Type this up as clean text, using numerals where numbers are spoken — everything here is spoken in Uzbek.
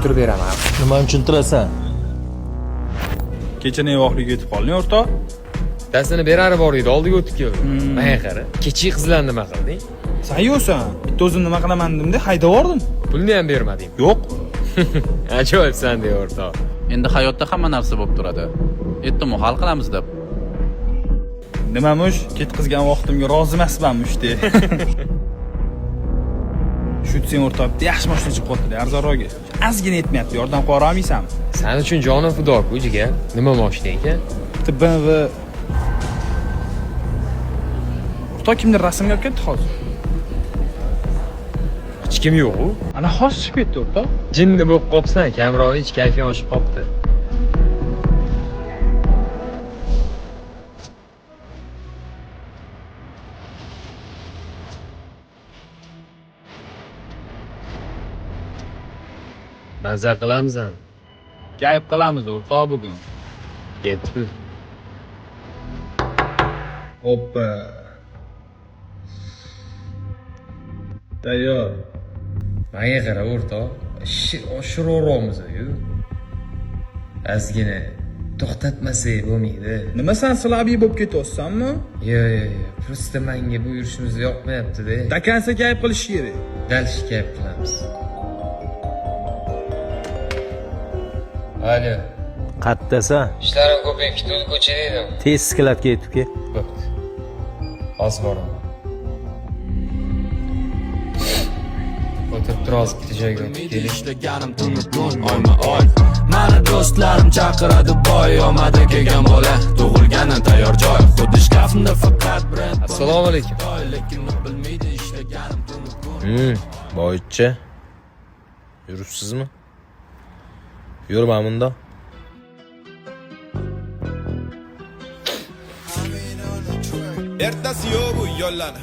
tushuntirib beraman. Nima tushuntirasan? Kecha nevoqliga yetib qolding, o'rtoq. Dasini berari bor edi, oldiga o'tib keldim. Menga qara. Kechki qizlar nima qilding? Sen yo'san. Bitta o'zim nima qilaman demda haydab yubordim. Pulni ham bermading. Yo'q. Ajoyibsan de o'rtoq. Endi hayotda hamma narsa bo'lib turadi. Ertamu hal qilamiz deb. Nimamush, ketqizgan vaqtimga rozi emasmanmush de. Shu sen o'rtoq, yaxshi mashina chiqib qoldi, arzonroqga. Ozgina yetmayapti, yordam qila olmaysanmi? Sen uchun jonim fido-ku, jigar. Nima mashina ekan? Bitta BMW. O'rtoq kimdir rasmga olib ketdi hozir. Hech kim yo'q-ku. Ana hozir chiqib ketdi, o'rtoq. Jinni bo'lib qopsan, kamroq hech kayfiyat oshib qopti. Maza qilamizmi? Kayf qilamiz o'rtoq bugun. Yetdi. Hoppa. Tayyor. Menga qara o'rtoq. Ishni oshiraveramiz-ku. Ozgina to'xtatmasak bo'lmaydi. Nima sen silabiy bo'lib ketyapsanmi? Yo'q. Просто menga bu yurishimiz yoqmayapti-da. Dakansa kayf qilish kerak. Dalish kayf qilamiz. Alo. Qattasan? Ishlarim ko'payib ketdi, ko'chada edim. Tez skladga yetib kel. Bo'pti. Hozir boraman. O'tirib turamiz, bitta joyga o'tib keling. İşleganim tunib kun oyma oy. Mani do'stlarim chaqiradi boy, omadi kelgan bola, tug'ilganim tayyor joy. Xuddi shkafimda faqat brend. Assalomu alaykum. Lekin bilmaydi ishlaganim tunib kun. Boycha. Yuribsizmi? Yurman bunda. Ertasi yo'q bu yo'llarni